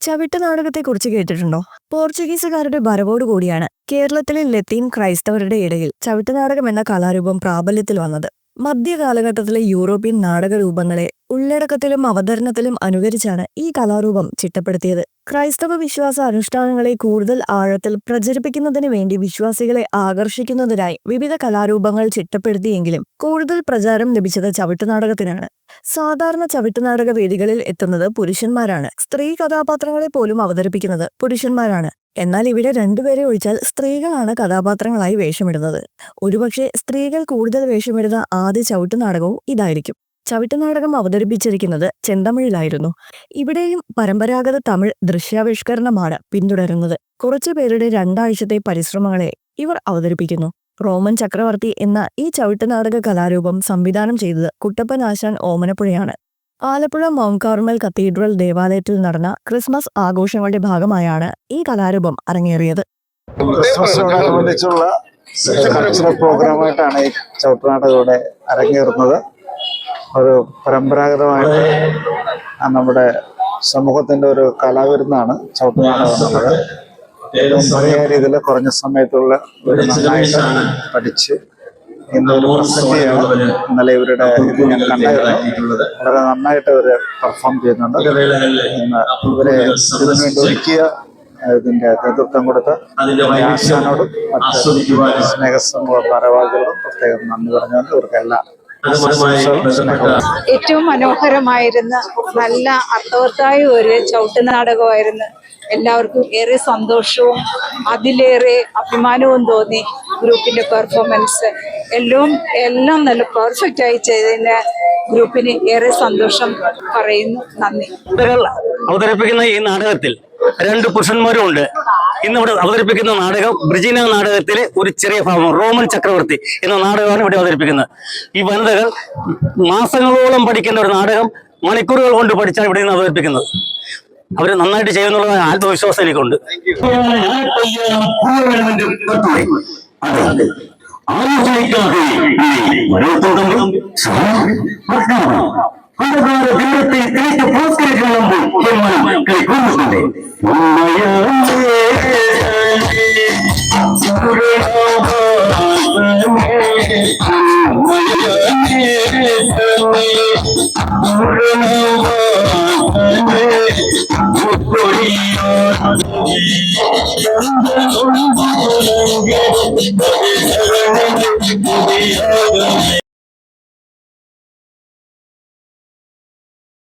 ചവിട്ട് നാടകത്തെക്കുറിച്ച് കേട്ടിട്ടുണ്ടോ? പോർച്ചുഗീസുകാരുടെ വരവോടുകൂടിയാണ് കേരളത്തിലെ ലത്തീൻ ക്രൈസ്തവരുടെ ഇടയിൽ ചവിട്ടുനാടകം എന്ന കലാരൂപം പ്രാബല്യത്തിൽ വന്നത്. മധ്യകാലഘട്ടത്തിലെ യൂറോപ്യൻ നാടകരൂപങ്ങളെ ഉള്ളടക്കത്തിലും അവതരണത്തിലും അനുകരിച്ചാണ് ഈ കലാരൂപം ചിട്ടപ്പെടുത്തിയത്. ക്രൈസ്തവ വിശ്വാസ അനുഷ്ഠാനങ്ങളെ കൂടുതൽ ആഴത്തിൽ പ്രചരിപ്പിക്കുന്നതിന് വേണ്ടി വിശ്വാസികളെ ആകർഷിക്കുന്നതിനായി വിവിധ കലാരൂപങ്ങൾ ചിട്ടപ്പെടുത്തിയെങ്കിലും കൂടുതൽ പ്രചാരം ലഭിച്ചത് ചവിട്ടുനാടകത്തിനാണ്. സാധാരണ ചവിട്ടുനാടക വേദികളിൽ എത്തുന്നത് പുരുഷന്മാരാണ്. സ്ത്രീ കഥാപാത്രങ്ങളെ പോലും അവതരിപ്പിക്കുന്നത് പുരുഷന്മാരാണ്. എന്നാൽ ഇവിടെ രണ്ടുപേരെ ഒഴിച്ചാൽ സ്ത്രീകളാണ് കഥാപാത്രങ്ങളായി വേഷമിടുന്നത്. ഒരുപക്ഷെ സ്ത്രീകൾ കൂടുതൽ വേഷമിടുന്ന ആദ്യ ചവിട്ടുനാടകവും ഇതായിരിക്കും. ചവിട്ടുനാടകം അവതരിപ്പിച്ചിരിക്കുന്നത് ചെന്തമിഴിലായിരുന്നു. ഇവിടെയും പരമ്പരാഗത തമിഴ് ദൃശ്യാവിഷ്കരണമാണ് പിന്തുടരുന്നത്. കുറച്ചു പേരുടെ 2 ആഴ്ചത്തെ പരിശ്രമങ്ങളെ ഇവർ അവതരിപ്പിക്കുന്നു. റോമൻ ചക്രവർത്തി എന്ന ഈ ചവിട്ടുനാടക കലാരൂപം സംവിധാനം ചെയ്തത് കുട്ടപ്പൻ ആശാൻ ഓമനപ്പുഴയാണ്. ആലപ്പുഴ മൗണ്ട് കാർമൽ കത്തീഡ്രൽ ദേവാലയത്തിൽ നടന്ന ക്രിസ്മസ് ആഘോഷങ്ങളുടെ ഭാഗമായാണ് ഈ കലാരൂപം അരങ്ങേറിയത്. ക്രിസ്മസിനോടനുബന്ധിച്ചുള്ള കൾച്ചറൽ പ്രോഗ്രാമായിട്ടാണ് ഈ ചവിട്ടുനാടകം ഇവിടെ അരങ്ങേറുന്നത്. ഒരു പരമ്പരാഗതമായിട്ട് നമ്മുടെ സമൂഹത്തിന്റെ ഒരു കലാവിരുന്നാണ് ചവിട്ടുനാടകം എന്നുള്ളത്. പഴയ രീതിയിൽ കുറഞ്ഞ സമയത്തുള്ള നന്നായിട്ട് പഠിച്ച് ഇന്നൊരു പ്രസന്റ് ചെയ്യണം. ഇന്നലെ ഇവരുടെ ഇത് ഞാൻ കണ്ടായിരുന്നു. വളരെ നന്നായിട്ട് ഇവര് പെർഫോം ചെയ്യുന്നുണ്ട്. ഇന്ന് ഇവരെ ഇതിനു വേണ്ടി ഒരുക്കിയ ഇതിന്റെ നേതൃത്വം കൊടുത്ത ആശാനോടും മറ്റ് സ്നേഹസമൂഹ ഭാരവാഹികളോടും പ്രത്യേകം നന്ദി പറഞ്ഞുകൊണ്ട് ഇവർക്കെല്ലാം ഏറ്റവും മനോഹരമായിരുന്ന നല്ല അർത്ഥവത്തായ ഒരു ചവിട്ടുനാടകമായിരുന്നു. എല്ലാവർക്കും ഏറെ സന്തോഷവും അതിലേറെ അഭിമാനവും തോന്നി. ഗ്രൂപ്പിന്റെ പെർഫോമൻസ് എല്ലാം നല്ല പെർഫെക്റ്റ് ആയി ചെയ്തതിന് ഗ്രൂപ്പിന് ഏറെ സന്തോഷം പറയുന്നു. നന്ദി. അവതരിപ്പിക്കുന്ന ഈ നാടകത്തിൽ 2 പുരുഷന്മാരും ഉണ്ട്. ഇന്നിവിടെ അവതരിപ്പിക്കുന്ന നാടകം ബ്രിജിന നാടകത്തിലെ ഒരു ചെറിയ ഭാഗം റോമൻ ചക്രവർത്തി എന്ന നാടകമാണ് ഇവിടെ അവതരിപ്പിക്കുന്നത്. ഈ വനിതകൾ മാസങ്ങളോളം പഠിക്കേണ്ട ഒരു നാടകം മണിക്കൂറുകൾ കൊണ്ട് പഠിച്ചാണ് ഇവിടെ നിന്ന് അവതരിപ്പിക്കുന്നത്. അവര് നന്നായിട്ട് ചെയ്യുന്നുള്ള ആത്മവിശ്വാസം എനിക്കുണ്ട്. അന്ധകാര ദൈവത്തെ തിരിച്ച് പുരസ്കരിക്കണമെങ്കിൽ കൈകൊള്ളുന്നുണ്ട്.